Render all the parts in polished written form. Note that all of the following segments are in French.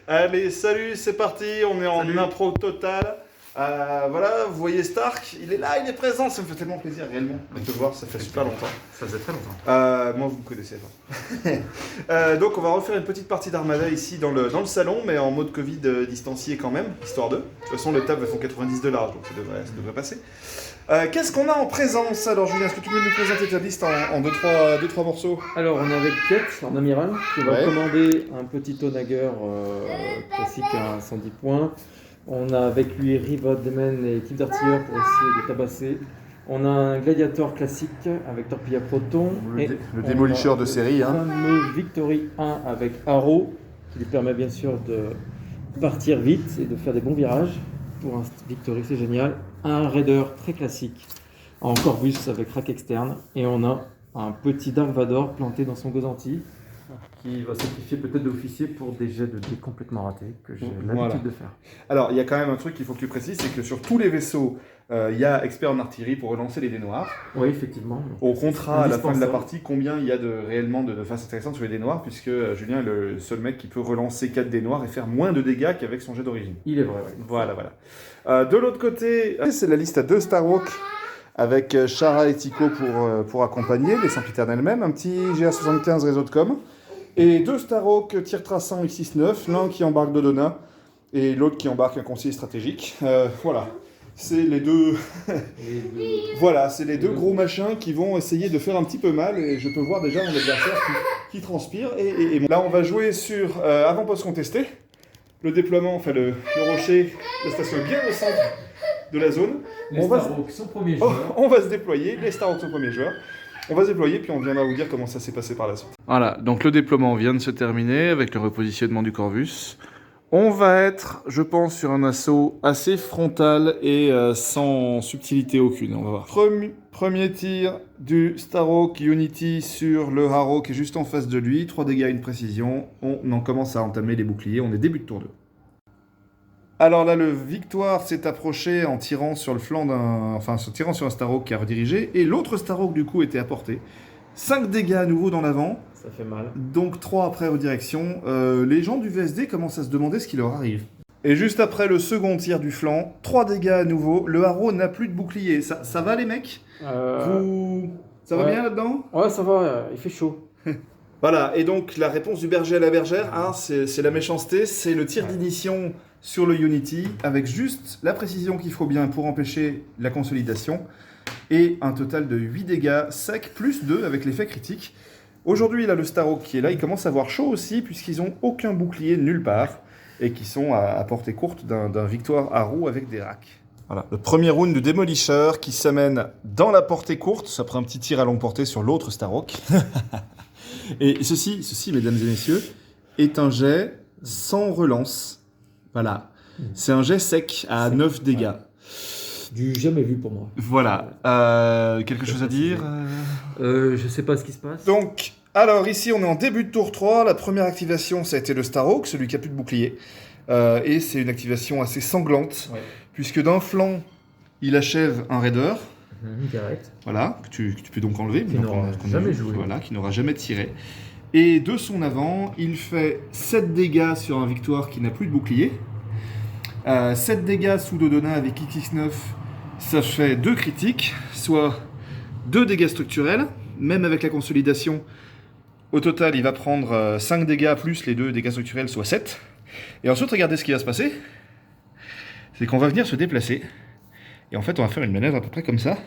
Allez, salut, c'est parti, on est en Salut. impro totale. Voilà, vous voyez Stark, il est là, il est présent, ça me fait tellement plaisir réellement de te voir, ça fait super longtemps. Ça faisait très longtemps. Moi, vous me connaissez pas. Donc, on va refaire une petite partie d'Armada ici dans le salon, mais en mode Covid distancié quand même, histoire de. De toute façon, les tables elles font 90 de large, donc ça devrait passer. Qu'est-ce qu'on a en présence alors, Julien? Est-ce que tu peux nous présenter ta liste en deux, trois morceaux? Alors, on est avec Piet en amiral qui va Ouais. commander un petit Onager classique à 110 points. On a avec lui Riva Demen et type d'artilleur pour essayer de tabasser. On a un gladiator classique avec torpille à proton. Et Le on démolicheur a de série, le hein. fameux Victory 1 avec Arrow qui lui permet bien sûr de partir vite et de faire des bons virages. Pour un Victory, c'est génial. Un Raider très classique en Corvus avec rack externe. Et on a un petit Dark Vador planté dans son Gozanti qui va sacrifier peut-être d'officier pour des jets de dés complètement ratés que j'ai l'habitude Voilà. de faire. Alors, il y a quand même un truc qu'il faut que tu précises, c'est que sur tous les vaisseaux, il y a expert en artillerie pour relancer les dés noirs. Oui, effectivement. On comptera à la fin de la Indispensable. partie combien il y a réellement de phases intéressantes sur les dés noirs, puisque Julien est le seul mec qui peut relancer 4 dés noirs et faire moins de dégâts qu'avec son jet d'origine. Il est vrai, oui. Voilà. De l'autre côté, c'est la liste à 2 Starhawk avec Shara et Tico pour accompagner, les sempiternels même, un petit GA75 réseau de com, et 2 Starhawk tir traçant X69, l'un qui embarque Dodona et l'autre qui embarque un conseiller stratégique. Voilà, c'est les deux. Voilà, c'est les deux gros machins qui vont essayer de faire un petit peu mal, et je peux voir déjà mon adversaire qui transpire. Et là, on va jouer sur avant-poste contesté, le déploiement, enfin le rocher, la station est bien au centre de la zone. Les On va- Starhawks sont premiers Oh, joueurs. on va se déployer, les Starhawks sont premiers joueurs. On va se déployer, puis on viendra vous dire comment ça s'est passé par la suite. Voilà, donc le déploiement vient de se terminer avec le repositionnement du Corvus. On va être, je pense, sur un assaut assez frontal et sans subtilité aucune. On va voir. Premier tir du Starhawk Unity sur le Harrow qui est juste en face de lui. 3 dégâts, une précision. On en commence à entamer les boucliers. On est début de tour 2. Alors là, le Victoire s'est approché en tirant sur le flanc en tirant sur un Starhawk qui a redirigé. Et l'autre Starhawk, du coup, était à portée. 5 dégâts à nouveau dans l'avant. Ça fait mal. Donc 3 après redirection. Les gens du VSD commencent à se demander ce qui leur arrive. Et juste après le second tir du flanc, 3 dégâts à nouveau. Le Harrow n'a plus de bouclier. Ça va les mecs? Ça va ouais. bien là-dedans? Ouais, ça va, il fait chaud. Voilà, et donc la réponse du berger à la bergère, hein, c'est la méchanceté, c'est le tir d'initiation sur le Unity, avec juste la précision qu'il faut bien pour empêcher la consolidation, et un total de 8 dégâts secs, plus 2 avec l'effet critique. Aujourd'hui, là, le Starhawk qui est là, il commence à avoir chaud aussi, puisqu'ils n'ont aucun bouclier nulle part, et qui sont à portée courte d'un Victoire Harrow avec des racks. Voilà, le premier round du démolicheur qui s'amène dans la portée courte, après un petit tir à longue portée sur l'autre Starhawk. Et ceci, mesdames et messieurs, est un jet sans relance. Voilà. C'est un jet sec à 9 dégâts. Du jamais vu pour moi. Voilà. Quelque chose à dire Je sais pas ce qui se passe. Donc, alors ici, on est en début de tour 3. La première activation, ça a été le Starhawk, celui qui a plus de bouclier. Et c'est une activation assez sanglante, Ouais. puisque d'un flanc, il achève un raider. Direct. Voilà, que tu peux donc enlever. Qui maintenant n'aura qu'on a jamais vu. joué. Voilà, qui n'aura jamais tiré. Et de son avant, il fait 7 dégâts sur un Victoire qui n'a plus de bouclier. 7 dégâts sous Dodona avec XX9, ça fait 2 critiques, soit 2 dégâts structurels, même avec la consolidation. Au total, il va prendre 5 dégâts plus les 2 dégâts structurels, soit 7. Et ensuite, regardez ce qui va se passer. C'est qu'on va venir se déplacer. Et en fait, on va faire une manœuvre à peu près comme ça.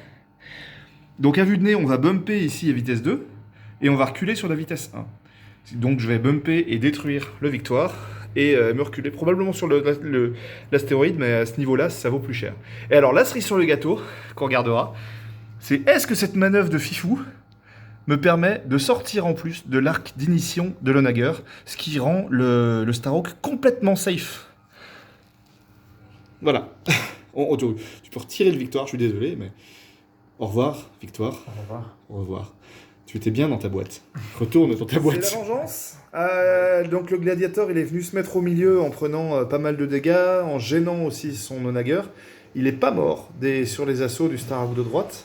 Donc à vue de nez, on va bumper ici à vitesse 2, et on va reculer sur la vitesse 1. Donc je vais bumper et détruire le Victoire, et me reculer probablement sur l'astéroïde, mais à ce niveau-là, ça vaut plus cher. Et alors la cerise sur le gâteau, qu'on regardera, c'est est-ce que cette manœuvre de fifou me permet de sortir en plus de l'arc d'initiation de l'Onager, ce qui rend le Starhawk complètement safe. Voilà. Tu peux retirer le Victoire, je suis désolé, mais... Au revoir, Victoire. Au revoir. Au revoir. Tu étais bien dans ta boîte. Retourne dans ta boîte. C'est la vengeance. Donc le gladiateur, il est venu se mettre au milieu en prenant pas mal de dégâts, en gênant aussi son Onager. Il n'est pas mort sur les assauts du Starhawk de droite.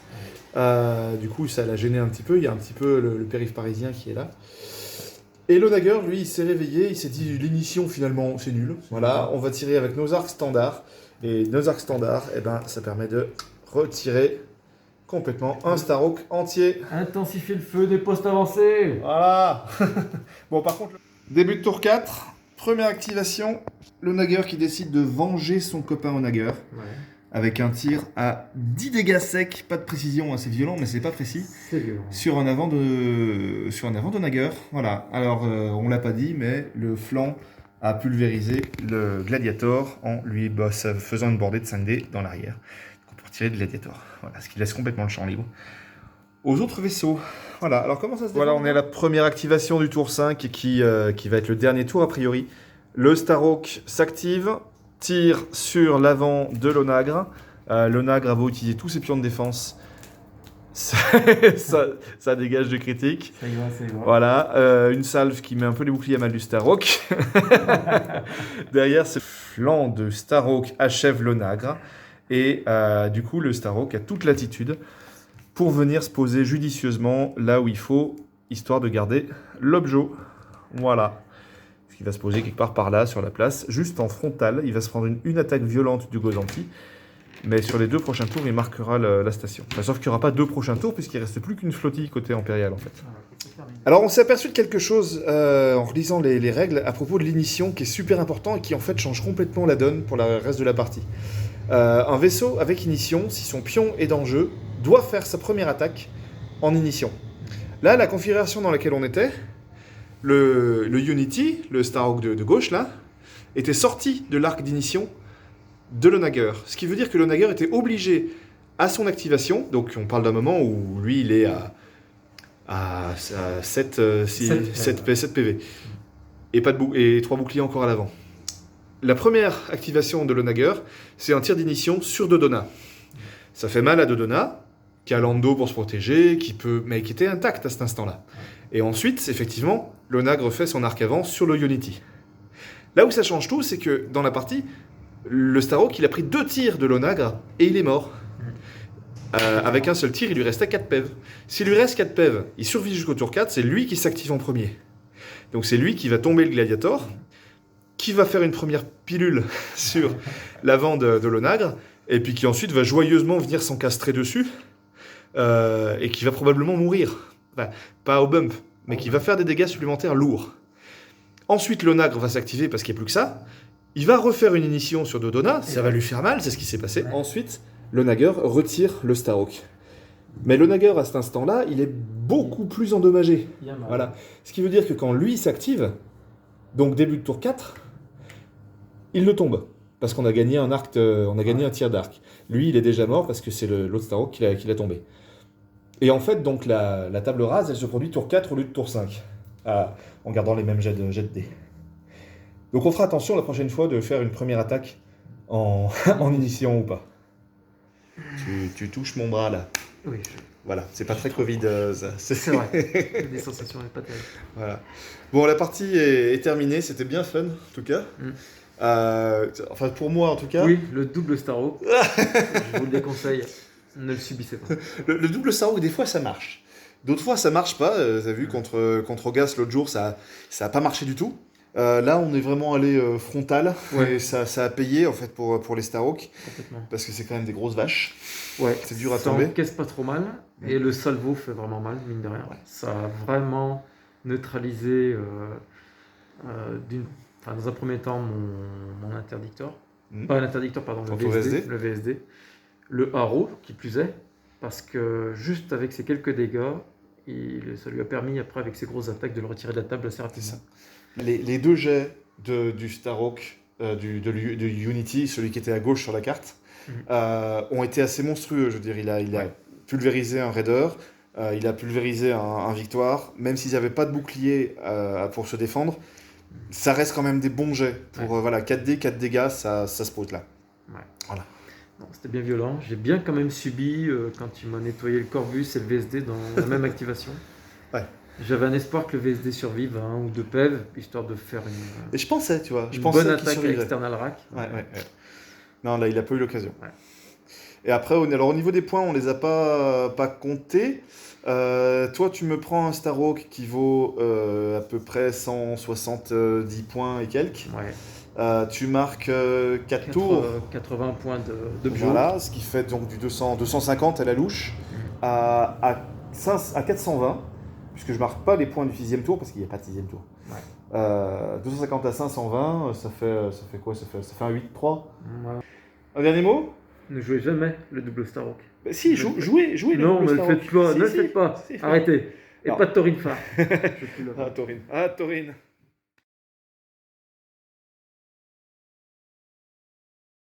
Du coup, ça l'a gêné un petit peu. Il y a un petit peu le périph' parisien qui est là. Et le Nager, lui, il s'est réveillé, il s'est dit l'initiation finalement c'est nul. Voilà, on va tirer avec nos arcs standards. Et nos arcs standards, eh ben, ça permet de retirer complètement un Starhawk entier. Intensifier le feu des postes avancés. Voilà. Bon, par contre, début de tour 4, première activation, le Nager qui décide de venger son copain au Nager. Ouais. Avec un tir à 10 dégâts secs, pas de précision, hein, c'est violent mais c'est pas précis. C'est violent. Sur un avant de Nager. Voilà. Alors, on l'a pas dit, mais le flanc a pulvérisé le Gladiator en lui faisant une bordée de 5D dans l'arrière pour tirer le Gladiator. Voilà, ce qui laisse complètement le champ libre aux autres vaisseaux. Voilà, alors comment ça se déroule ? Voilà, on est à la première activation du tour 5 et qui va être le dernier tour a priori. Le Starhawk s'active, tire sur l'avant de l'Onagre. L'Onagre a beau utiliser tous ses pions de défense. Ça dégage de critique. Ça y va, ça y va. Voilà, une salve qui met un peu les boucliers à mal du Starhawk. Derrière, ce flanc de Starhawk achève l'Onagre. Et du coup, le Starhawk a toute latitude pour venir se poser judicieusement là où il faut, histoire de garder l'objet. Voilà. Il va se poser quelque part par là, sur la place, juste en frontal. Il va se prendre une attaque violente du Gozanti. Mais sur les 2 prochains tours, il marquera la station. Enfin, sauf qu'il n'y aura pas 2 prochains tours, puisqu'il ne reste plus qu'une flottille côté impérial, en fait. Alors, on s'est aperçu de quelque chose en relisant les règles à propos de l'initiation, qui est super important et qui, en fait, change complètement la donne pour le reste de la partie. Un vaisseau avec initiation, si son pion est en jeu, doit faire sa première attaque en initiation. Là, la configuration dans laquelle on était, le Unity, le Starhawk de gauche, là, était sorti de l'arc d'initiation de l'Onager. Ce qui veut dire que l'Onager était obligé, à son activation, donc on parle d'un moment où lui, il est à 7 PV, et 3 boucliers encore à l'avant. La première activation de l'Onager, c'est un tir d'initiation sur Dodonna. Ça fait mal à Dodonna, qui a Lando pour se protéger, mais qui était intact à cet instant-là. Et ensuite, effectivement, l'Onagre fait son arc avant sur le Unity. Là où ça change tout, c'est que dans la partie, le Starhawk, il a pris 2 tirs de l'Onagre et il est mort. Avec un seul tir, il lui restait 4 PEV. S'il lui reste 4 PEV, il survit jusqu'au tour 4, c'est lui qui s'active en premier. Donc c'est lui qui va tomber le Gladiator, qui va faire une première pilule sur l'avant de l'Onagre, et puis qui ensuite va joyeusement venir s'encastrer dessus, et qui va probablement mourir. Enfin, pas au bump, mais qui va faire des dégâts supplémentaires lourds. Ensuite, l'Onagre va s'activer parce qu'il n'y a plus que ça. Il va refaire une initiation sur Dodonna, ça va lui faire mal, c'est ce qui s'est passé. Ensuite, l'Onager retire le Starhawk. Mais l'Onager, à cet instant-là, il est beaucoup plus endommagé. Voilà. Ce qui veut dire que quand lui s'active, donc début de tour 4, il le tombe. Parce qu'on a gagné un arc, un tir d'arc. Lui, il est déjà mort parce que c'est l'autre Starhawk qui l'a tombé. Et en fait, donc la table rase, elle se produit tour 4 au lieu de tour 5. En gardant les mêmes jets de dés. Donc on fera attention la prochaine fois de faire une première attaque en initiation ou pas. Tu touches mon bras là. Oui. Voilà, c'est pas très Covid. Ça. C'est vrai. Des sensations pas terribles. Voilà. Bon, la partie est terminée. C'était bien fun, en tout cas. Enfin, pour moi, en tout cas. Oui, le double Starhawk. Je vous le déconseille. Ne le subissez pas. Le double Starhawk, des fois, ça marche. D'autres fois, ça marche pas. T'as vu, contre Ogas l'autre jour, ça a pas marché du tout. Là, on est vraiment allé frontal. Ouais. Et ça a payé, en fait, pour les Starhawk. Complètement. Parce que c'est quand même des grosses vaches. Ouais. C'est dur à tomber. Ça encaisse pas trop mal. Et le salvo fait vraiment mal, mine de rien. Ouais. Ça a vraiment neutralisé, dans un premier temps, mon interdicteur. Pas l'interdicteur, pardon, le VSD. Le haro, qui plus est. Parce que juste avec ces quelques dégâts, ça lui a permis, après, avec ses grosses attaques, de le retirer de la table assez rapidement. Les 2 jets du Starhawk, du Unity, celui qui était à gauche sur la carte, ont été assez monstrueux. Je veux dire, il a pulvérisé un Raider, il a pulvérisé un Victoire. Même s'ils n'avaient pas de bouclier pour se défendre, ça reste quand même des bons jets. Pour 4D, 4 dégâts, ça se pose là. Ouais. Voilà. Non, c'était bien violent. J'ai bien quand même subi quand il m'a nettoyé le Corvus et le VSD dans la même activation. Ouais. J'avais un espoir que le VSD survive à 1 ou 2 PEV, histoire de faire et je pensais, tu vois, une bonne attaque à External Rack. Ouais. Non, là, il n'a pas eu l'occasion. Ouais. Et après, au niveau des points, on ne les a pas comptés. Toi, tu me prends un Starhawk qui vaut à peu près 170 points et quelques. Ouais. Tu marques 4 tours. 80 points de bio. Voilà, ce qui fait donc du 250 à la louche à 420, puisque je marque pas les points du 6e tour parce qu'il n'y a pas de 6e tour. Ouais. 250 à 520, ça fait quoi? Ça fait un 8-3. Ouais. Un dernier mot? Ne jouez jamais le double Starhawk. Bah, si, jouez le Non, double ne le Starhawk. faites pas, Si, ne le si, faites pas. si. Arrêtez. Et Non. pas de Taurine phare. Je suis là. Ah, Taurine. Ah, Taurine.